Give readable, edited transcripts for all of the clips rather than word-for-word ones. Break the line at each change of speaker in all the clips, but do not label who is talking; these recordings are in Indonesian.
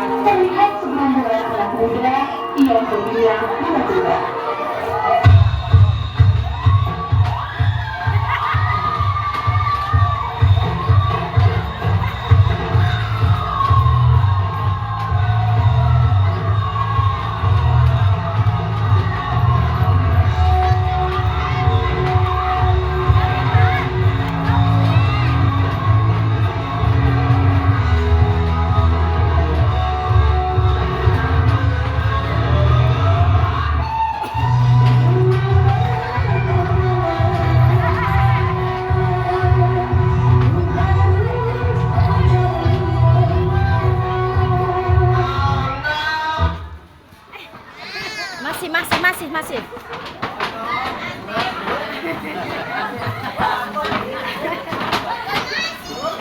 Terlihat segerombolan anak muda yang berbilang muda-muda.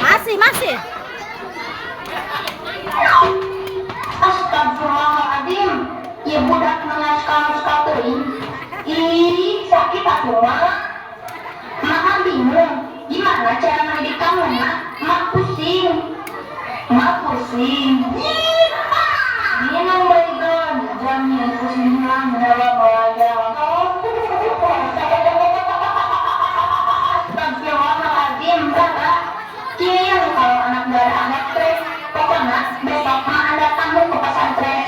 Masih. Masih.
Astagfirullahaladzim, ya budak mengaskal-askal teuing. Ih, sakit atuh mah. Mak bingung, gimana cara mendidik kamu, Mak? Mak pusing. Minum baygon, jamin pusing hilang dalam wajah. Astagfirullahaladzim, kakak. Kieu kalau anak gak ada anak stres, pokoknya besok mah anda tamu ke pesantren.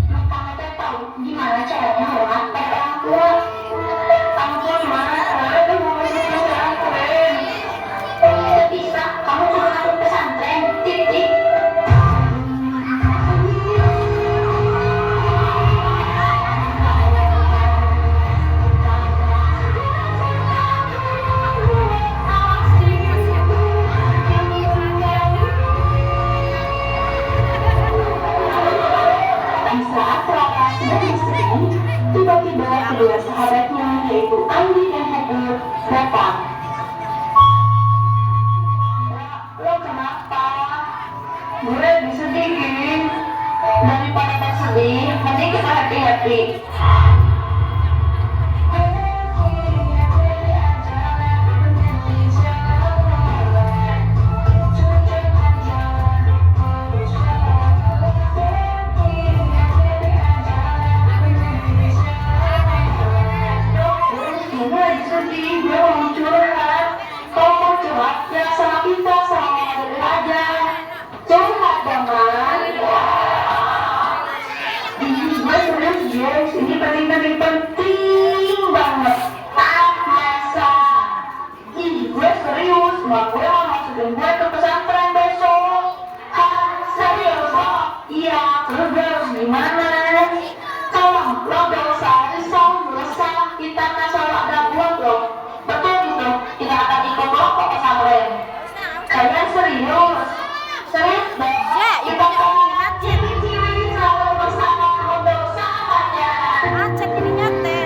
Maka anda tahu gimana caranya hormat pada orang tua. Ampun mah, ada mau pesantren. Bisa, kamu cuma masuk pesantren, titik. Tiba-tiba kedua sahabatnya yaitu Andi dan Hadir datang. Lo kenapa? Gue disedihin. Daripada bersedih, mending kita hati-hati. Ini penting banget. Masa gue serius, mak gue mau masukin gue ke pesantren besok. Serius lo? Iya, terus gue harus gimana? Tolong lo gak usah risau, kita kan selalu ada buat lo. Betul gitu, kita akan ikut lo ke pesantren. Kalian serius? Serius deh. Kita ciri-ciri selalu bersama untuk sahabatnya.
Macet ininya teh.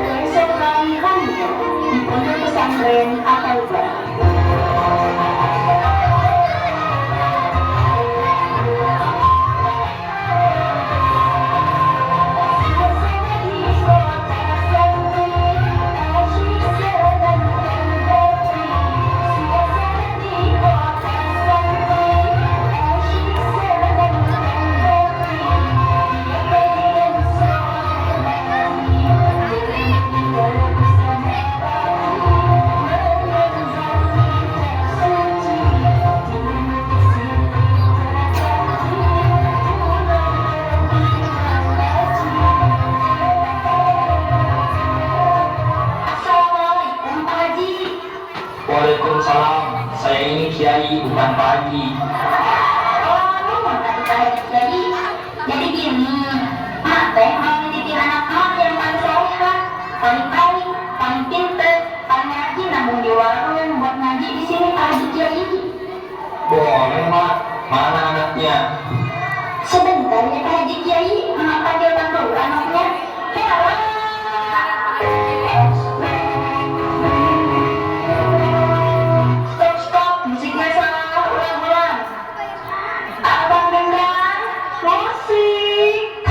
Besok kali hanya di pondok pesantren atau enggak.
Waalaikumsalam, saya ini Kiai bukan Pak Haji.
Jadi gini, mak teh mau ngeditin anak mak yang paling solehah, paling baik, paling pinter, paling rajin nabung di warung buat ngaji di sini Pak Haji Kiai.
Boleh mak, mana anaknya?
Sebentar ya Pak Haji Kiai, mak panggilkan dulu anaknya. Stop, musiknya salah, ulang. Abang Gendang, musik.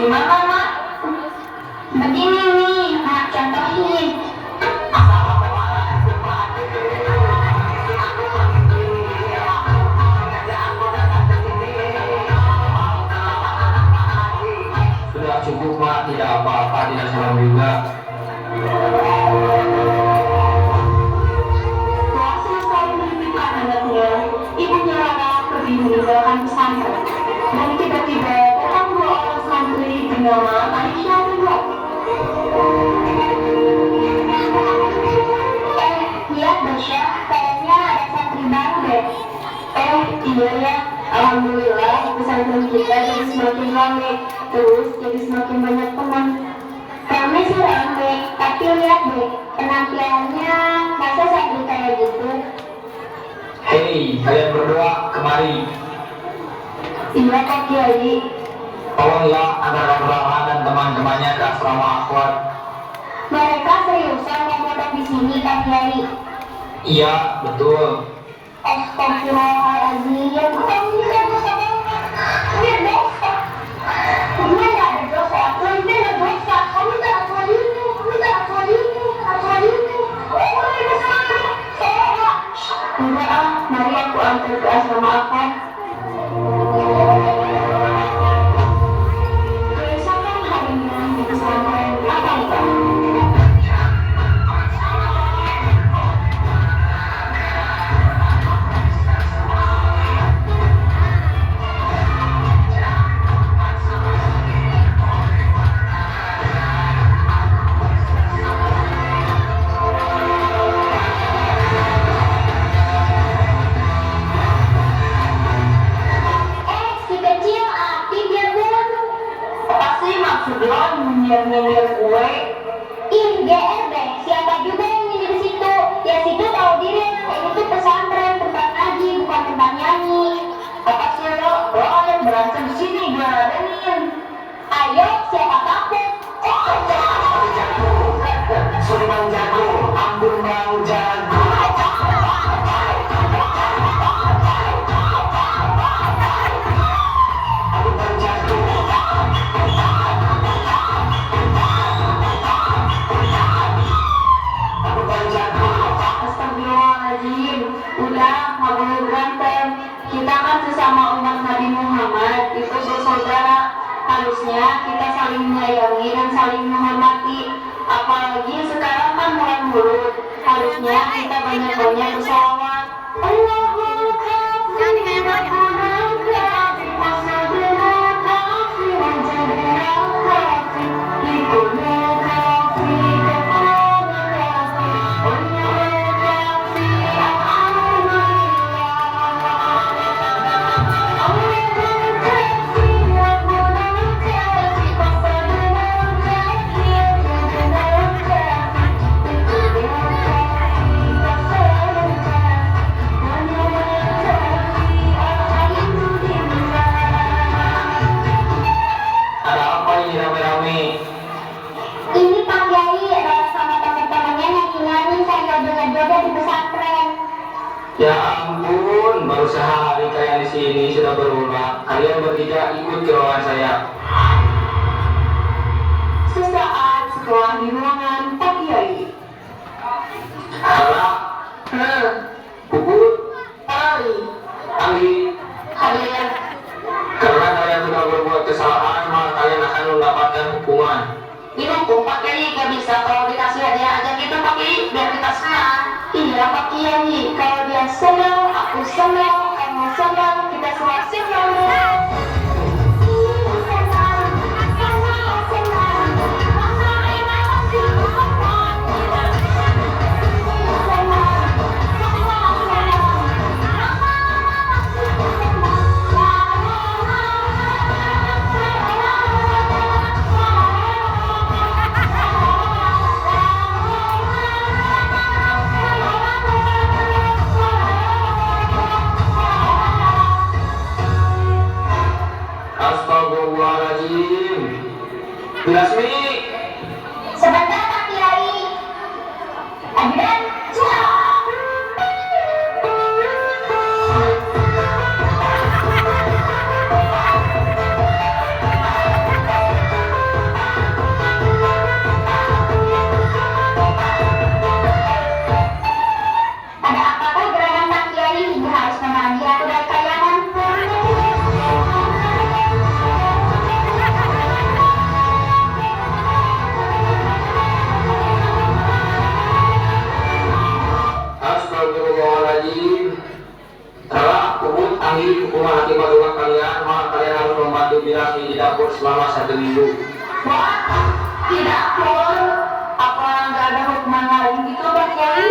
Gimana mak? Begini nih, mak contohin.
Sudah cukup mak, tidak apa-apa, tidak serem juga.
Setelah selesai mendidikan anaknya, ibunya Rara pergi meninggalkan pesantren. Dan tiba-tiba datang dua orang santri bernama Aisyah dan Rob. Lihat Basya, kayaknya ada santri baru deh. Iya ya, alhamdulillah pesantren kita jadi semakin ramai, terus jadi semakin banyak teman. Kami sih ramai, tapi lihat deh, penampilannya masa santri kayak gitu.
Hei, kalian berdua kemari.
Iya Pak Kiai.
Tolonglah antarkan Rara dan teman-temannya ke asrama akhwat.
Mereka seriusan mau mondok di sini Pak Kiai.
Iya, betul.
Astagfirullahaladzim, kamu ini kan dosa banget. Ini dosa. Kamu nggak ada dosa, kamu ini ada dosa. Kamu jangan sholat ini, kamu jangan sholat ini, jangan sholat ini. Oh, ini dosa banget. Sholat. Enggak ah, mari aku antar ke asrama akhwat. Keesokan harinya di pesantren apa itu? Si kecil aktif ya Bun. Apa sih maksud lo nyindir-nyindir gue? Ih, GR deh, siapa juga yang nyindir di situ? Ya situ tahu diri, ini tuh pesantren, tempat ngaji, bukan tempat nyanyi. Apa sih lo? Lo yang berantem di sini gue ladenin. Ayo, siapa takut?
Sulaiman jago, Ambon mau jago.
Astagfirullahaladzim, udah nggak boleh berantem. Kita kan sesama umat Nabi Muhammad, itu bersaudara. Harusnya kita saling menyayangi dan saling menghormati. Apalagi sekarang kan bulan Maulud. Harusnya kita banyak-banyak bersolawat. Allahumma
Jangan kayak
Ada apa ini rame-rame?
Ini Pak Kiai Rara sama teman-temannya nyanyi-nyanyi saya joget-joget di pesantren.
Ya ampun, baru sehari kalian di sini sudah berulang. Kalian bertiga ikut ke ruangan saya.
Sesaat setelah di ruangan Pak Kiai.
Rara, Puput, Anggi,
Kalian
karena kalian sudah berbuat kesalahan, maka kalian akan mendapatkan hukuman.
dihukum Pak Kiai gak bisa kalau dikasih hadiah aja gitu Pak Kiai biar kita senang. Iya Pak Kiai, kalau dia senang, aku senang, kamu senang, kita semua senang.
dapur selama 1 minggu.
Wah, tidak pun. Apa nggak ada hukuman lain gitu Pak Kiai?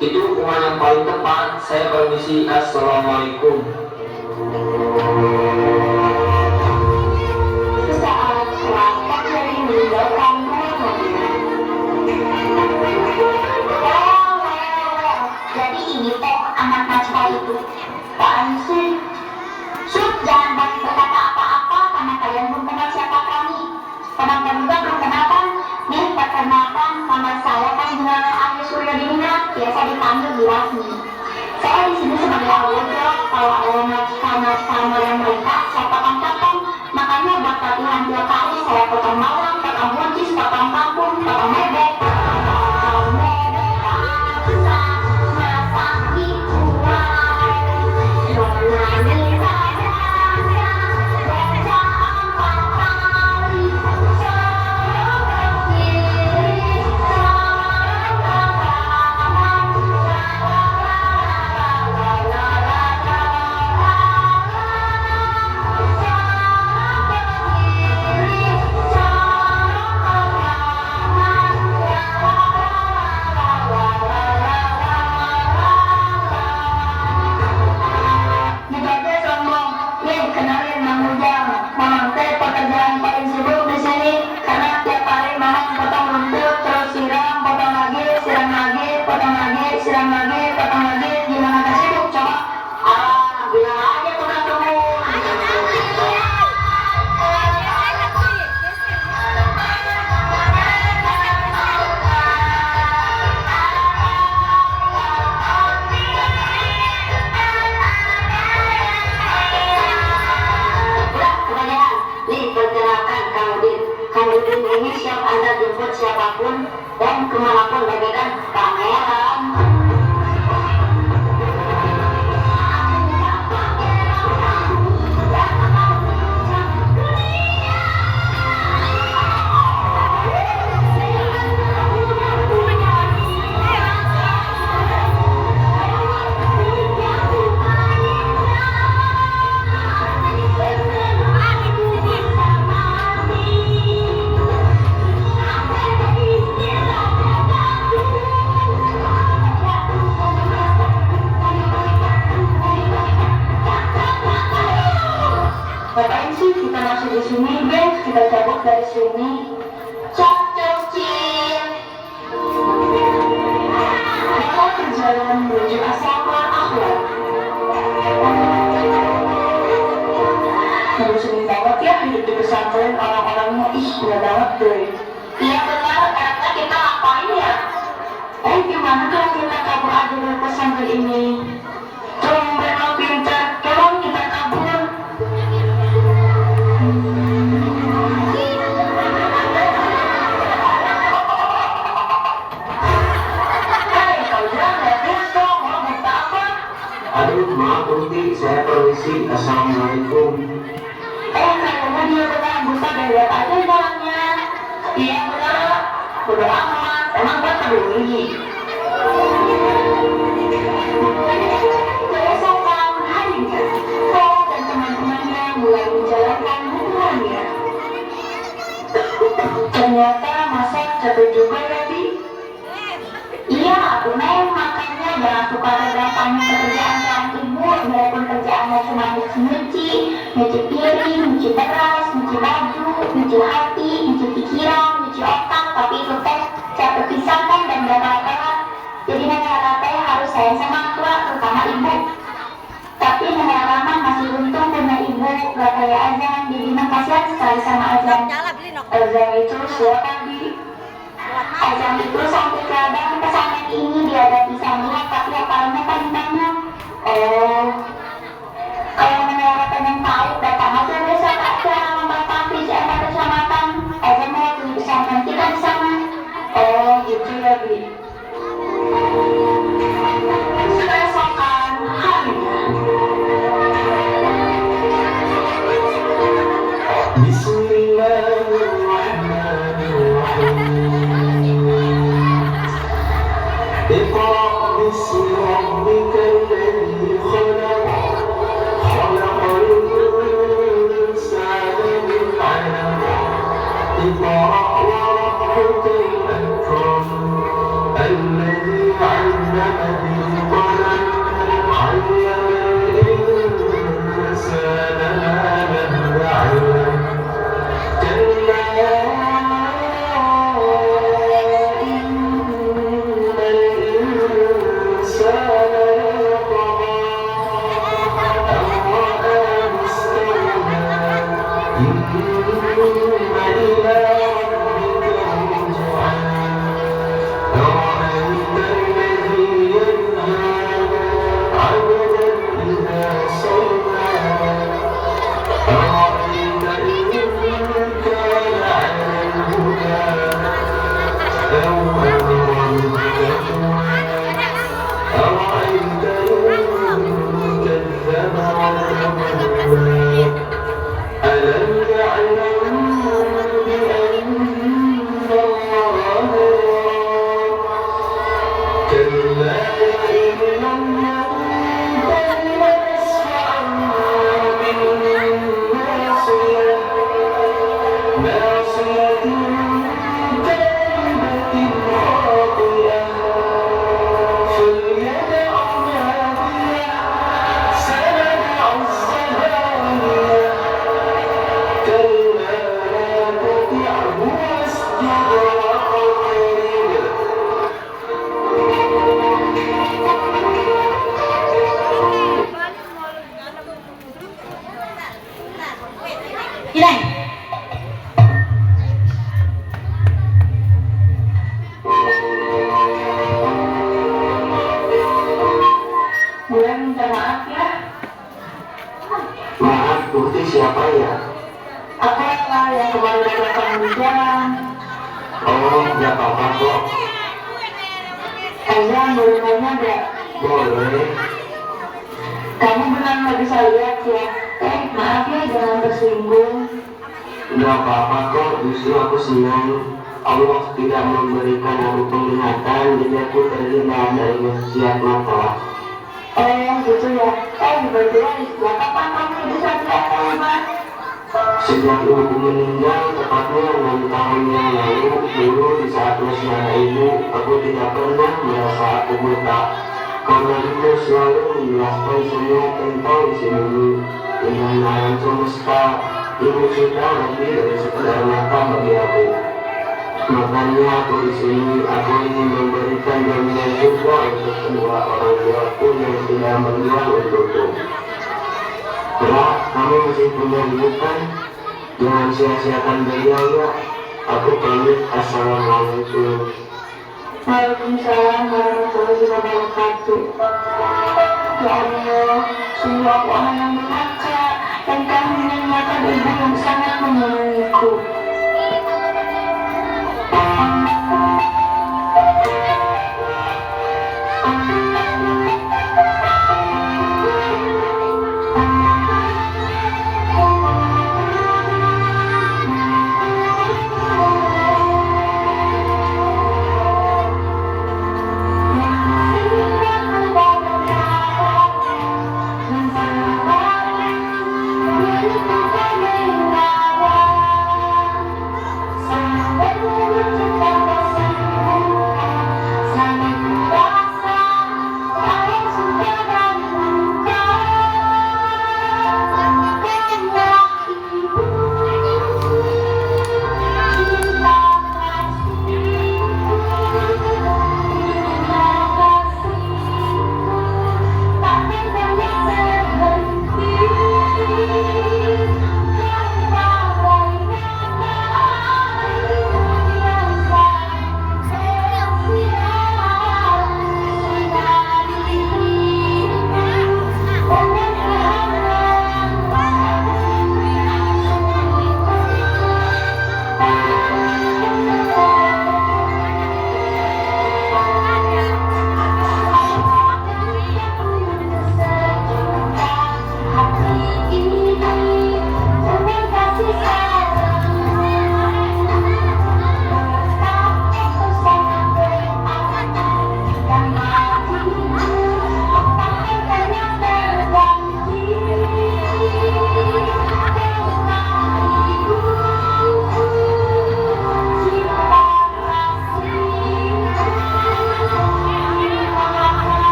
Itu hukuman yang paling tepat. Saya permisi. Assalamualaikum.
Sesaat setelah Pak Kiai meninggalkan rumah. Jadi ini teh anak Najwa itu. Apaan sih? Sud, jangan banyak berkata apa-apa karena kalian belum kenal siapa kami. Penonton juga belum kenal kan? Nih, perkenalkan nama saya Kasdinala Arya Surya Dinina, biasa dipanggil Bilasmi. Saya di sini sebagai audio. Kalau ada naskah yang mereka, saya potong-potong. Makanya buat latihan tiap hari saya potong malam, potong buncis, potong kampung, potong bebek. Siapapun dan kemanapun bagaikan pangeran. Ngapain sih kita masuk di sini, guys? Kita cabut dari sini. Cocil. Kita berjalan menuju asrama akhlak. Sering banget ya hidup di pesantren, orang-orangnya gila banget deh. Iya benar, karena kita ngapain ya? Gimana kalau kita kabur aja dari pesantren ini? Tumben lo pintar, tolong kita kabur.
Aduh, maaf Tuti, saya permisi. Assalamualaikum.
Kayaknya dia benar, buka dan lihat aja jalannya. Iya benar, bodo amat, emang gue peduli. Keesokan harinya, Paul dan teman-temannya mulai menjalankan hubungannya. Ternyata masak capek juga ya, Bi. Iya, aku Neng, makanya jangan suka redakannya pekerjaan seorang ibu, biarpun kerjaannya cuma nyuci, nyuci piring, nyuci beras, nyuci baju, nyuci hati, nyuci pikiran, nyuci otak, tapi itu teh capek pisan kan dan berat-berat. Jadi negara teh harus sayang sama tua, terutama ibu. Tapi negara lama masih untung punya ibu, gak kayak Azan, jadi kasihan sekali sama Azan. Azan itu siapa, Bi? Azan itu sampai kadang pesantren ini dia ada bisa melihat tapi apalagi panjangnya. Oh, kalau menara pengen tahu datang aja besok aja membaca PCM kecamatan. Azan mau di pesantren kita di sana. Oh, gitu ya, Bi. Keesokan harinya.
اقرأ باسم ربك الذي خلق خلق الإنسان من علق اقرأ وربك الأكرم الذي علم بالقلم علم الإنسان ما لم يعلم كلا إن الإنسان ليطغى أن رآه استغنى إن إلى ربك الرجعى أرأيت الذي ينهى عبدا إذا صلى أرأيت إن كان على الهدى أو أمر بالتقوى أرأيت إن كذب وتولى ألم يعلم بأن الله يرى كلا إن لم ينته لنسفعا بالناصية ناصية كاذبة خاطئة فليدع ناديه سندع الزبانية كلا لا تطعه واسجد واقترب
Hilang.
Bulan minta maaf ya.
Maaf, Putih siapa ya?
Aku lah yang kemarin datang kamu di jalan.
Oh, nggak apa-apa kok.
Ayah boleh nanya nggak?
Boleh.
Kamu benar nggak bisa lihat ya? Maaf ya, jangan tersinggung.
Nggak apa-apa kok, justru aku senang Allah tidak memberikan aku penglihatan, jadi aku terhindar dari maksiat mata.
Oh gitu ya. Kebetulan sejak kapan kamu bisa kelihatan, Mas?
Sejak ibu meninggal, tepatnya 6 tahun yang lalu, dulu di saat masih ada ibu, aku tidak pernah merasa aku buta. Karena itu selalu menjelaskan semua tentang isi bumi, dengan alam semesta. Ibu sudah lebih dari sekedar mata bagi aku. Makanya aku di sini, aku ingin memberikan jaminan surga untuk kedua orang tuaku yang sudah berjuang untukku. Rak, kamu masih punya hidup kan? Jangan sia-siakan beliau ya. Aku pamit. Assalamualaikum.
Waalaikumsalam warahmatullahi wabarakatuh. Ya Allah, sungguh aku anak yang durhaka dan kehilangan mata ibu yang sangat menyayangiku.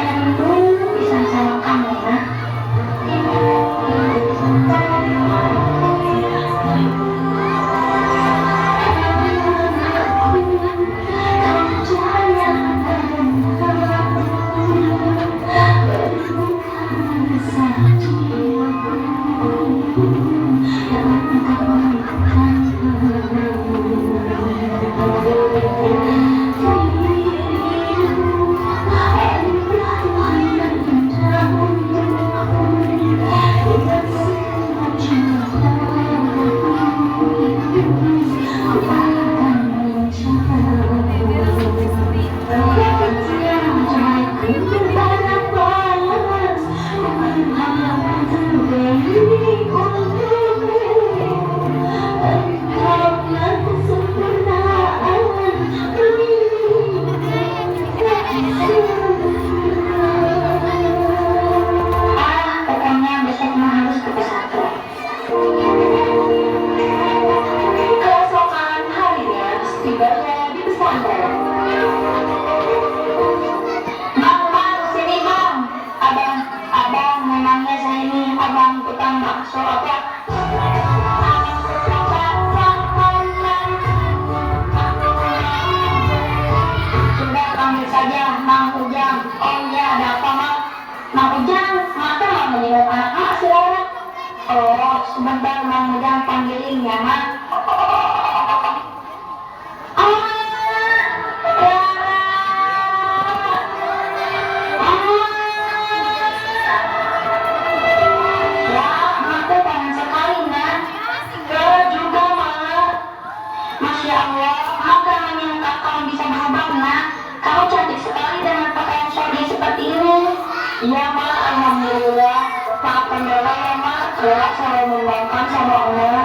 Saya rindu bisa sama kamu ya. Pokoknya besok mah harus ke pesantren. Keesokan harinya, setibanya di pesantren. Bang, sini bang. Abang, memangnya saya ini abang tukang bakso apa? Sudah panggil saja Mang Ujang. Oh iya, ada apa Mang? Mang Ujang, maka mau menjenguk anak si Laura. Oh, sebentar Mang Ujang panggilin ya Mang. Masya Allah, maka menyangka kamu bisa berubah, nak. Kamu cantik sekali dengan pakaian syari seperti ini. Iya, mak. Alhamdulillah. Maafkan Bella ya, mak. Bella selalu membanggakan sama Allah.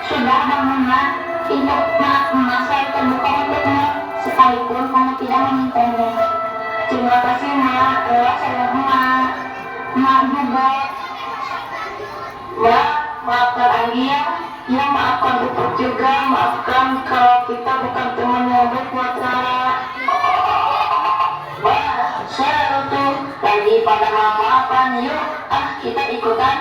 Sudah, bangun, nak. Pintu maaf emas saya terbuka untukmu, sekalipun kamu tidak memintanya. Terima kasih, mak. Bella sayang emak. Emak juga. Ya, maafkan Anggi ya. Ya, maafkan Puput juga, maafkan kalau kita bukan teman yang baik buat Rara. Wah, seru tuh, lagi pada maaf-maafan, yuk, kita ikutan.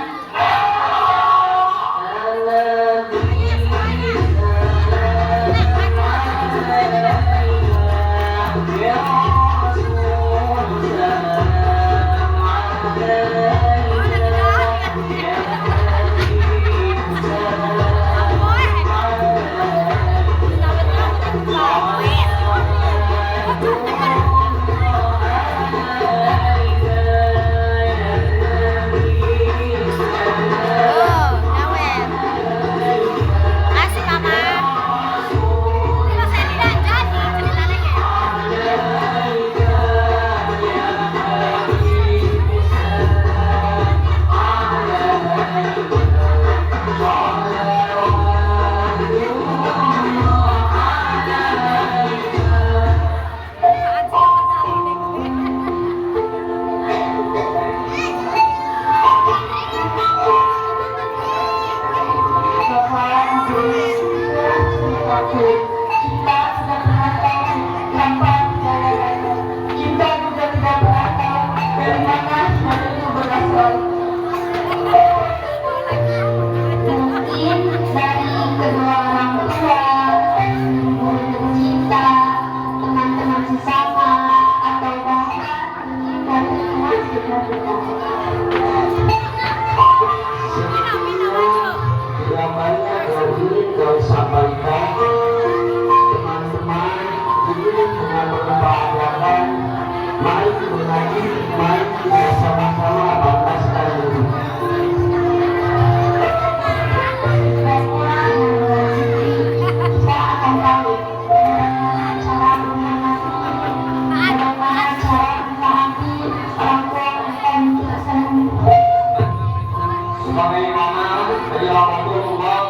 Sebagaimana Allah